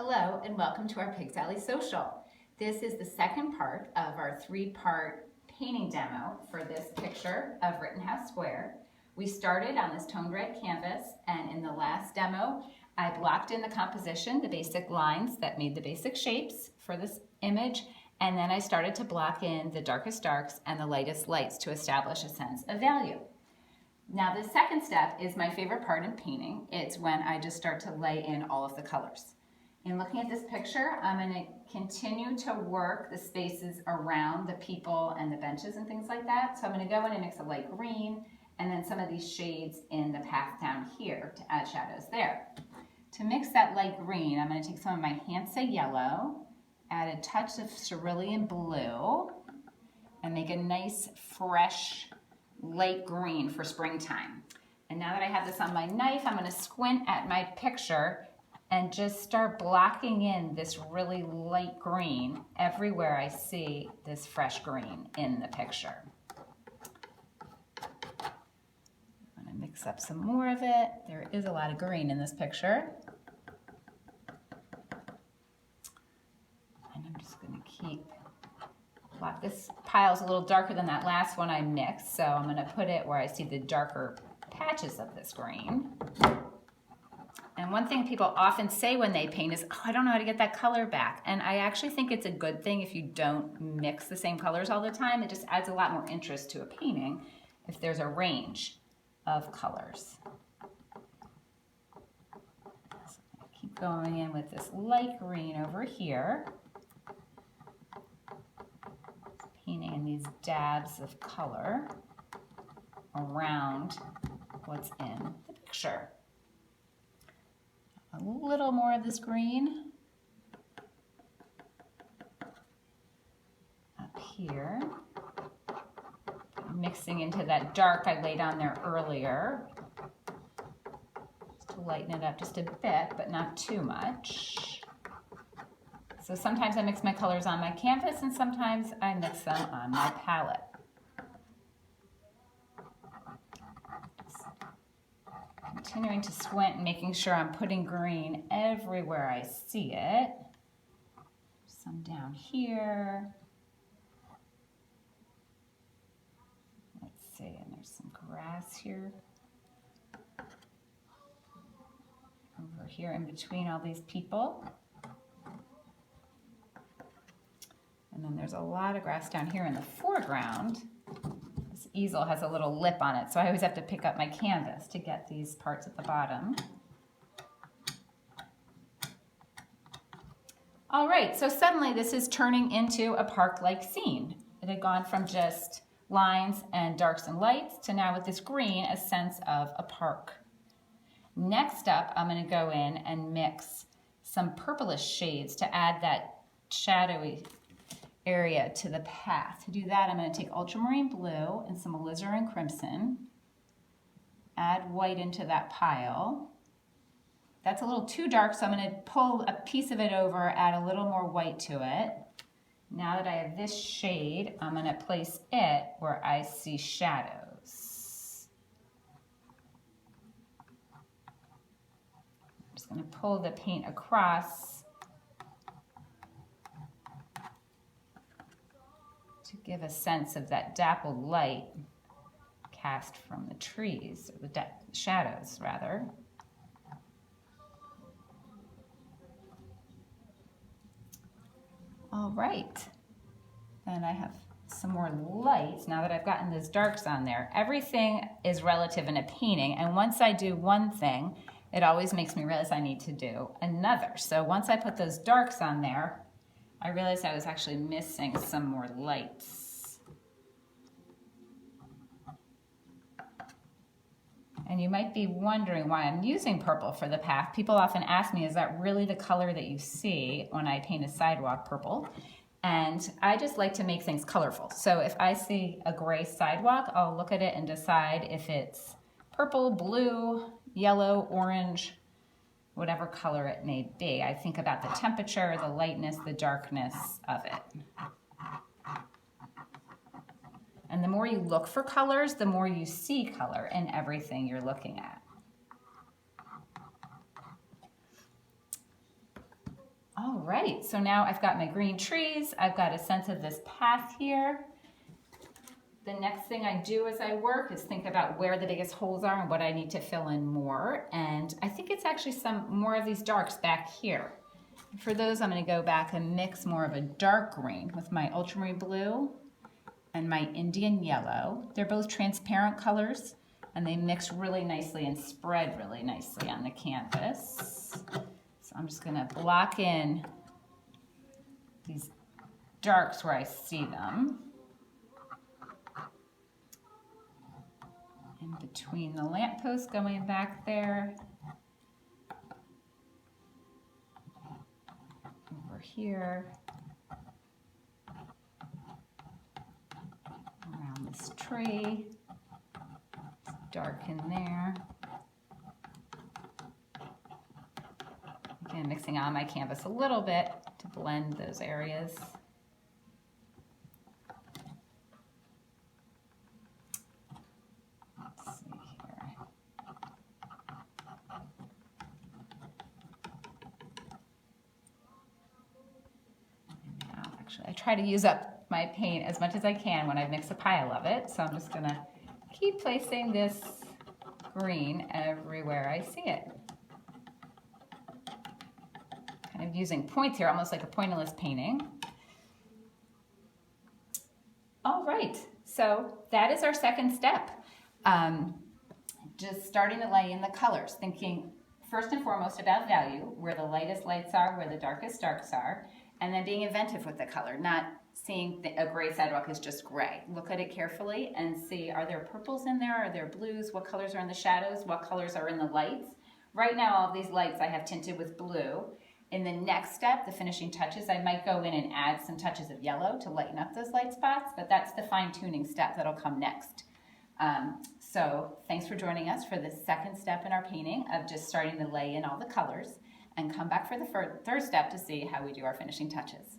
Hello and welcome to our Pigs Alley Social. This is the second part of our three-part painting demo for this picture of Rittenhouse Square. We started on this toned red canvas, and in the last demo I blocked in the composition, the basic lines that made the basic shapes for this image, and then I started to block in the darkest darks and the lightest lights to establish a sense of value. Now the second step is my favorite part in painting. It's when I just start to lay in all of the colors. In looking at this picture, I'm going to continue to work the spaces around the people and the benches and things like that. So I'm going to go in and mix a light green and then some of these shades in the path down here to add shadows there. To mix that light green, I'm going to take some of my Hansa yellow, add a touch of cerulean blue, and make a nice fresh light green for springtime. And now that I have this on my knife, I'm going to squint at my picture and just start blocking in this really light green everywhere I see this fresh green in the picture. I'm going to mix up some more of it. There is a lot of green in this picture. And I'm just going to keep block. This pile's a little darker than that last one I mixed, so I'm going to put it where I see the darker patches of this green. And one thing people often say when they paint is, oh, I don't know how to get that color back. And I actually think it's a good thing if you don't mix the same colors all the time. It just adds a lot more interest to a painting if there's a range of colors. So I'm going to keep going in with this light green over here. Painting in these dabs of color around what's in the picture. A little more of this green up here, mixing into that dark I laid on there earlier, just to lighten it up just a bit, but not too much. So sometimes I mix my colors on my canvas and sometimes I mix them on my palette. Continuing to squint and making sure I'm putting green everywhere I see it. Some down here. Let's see, and there's some grass here. Over here in between all these people. And then there's a lot of grass down here in the foreground. This easel has a little lip on it, so I always have to pick up my canvas to get these parts at the bottom. All right, so suddenly this is turning into a park-like scene. It had gone from just lines and darks and lights to now with this green, a sense of a park. Next up, I'm going to go in and mix some purplish shades to add that shadowy area to the path. To do that, I'm going to take ultramarine blue and some alizarin crimson, add white into that pile. That's a little too dark, so I'm going to pull a piece of it over, add a little more white to it. Now that I have this shade, I'm going to place it where I see shadows. I'm just going to pull the paint across to give a sense of that dappled light cast from the trees, or the shadows rather. All right, then I have some more lights. Now that I've gotten those darks on there, everything is relative in a painting, and once I do one thing, it always makes me realize I need to do another. So once I put those darks on there, I realized I was actually missing some more lights. And you might be wondering why I'm using purple for the path. People often ask me, is that really the color that you see when I paint a sidewalk purple? And I just like to make things colorful. So if I see a gray sidewalk, I'll look at it and decide if it's purple, blue, yellow, orange, whatever color it may be. I think about the temperature, the lightness, the darkness of it. And the more you look for colors, the more you see color in everything you're looking at. right, so now I've got my green trees, I've got a sense of this path here. The next thing I do as I work is think about where the biggest holes are and what I need to fill in more. And I think it's actually some more of these darks back here. For those, I'm going to go back and mix more of a dark green with my ultramarine blue and my Indian yellow. They're both transparent colors and they mix really nicely and spread really nicely on the canvas. So I'm just going to block in these darks where I see them. In between the lampposts going back there. Over here. Around this tree. It's dark in there. Again, mixing on my canvas a little bit to blend those areas. I try to use up my paint as much as I can when I mix a pile of it, so I'm just going to keep placing this green everywhere I see it. Kind of using points here, almost like a pointillist painting. All right, so that is our second step. Just starting to lay in the colors, thinking first and foremost about value, where the lightest lights are, where the darkest darks are, and then being inventive with the color, not seeing a gray sidewalk as just gray. Look at it carefully and see, are there purples in there? Are there blues? What colors are in the shadows? What colors are in the lights? Right now, all of these lights I have tinted with blue. In the next step, the finishing touches, I might go in and add some touches of yellow to lighten up those light spots, but that's the fine-tuning step that'll come next. So thanks for joining us for the second step in our painting of just starting to lay in all the colors, and come back for the third step to see how we do our finishing touches.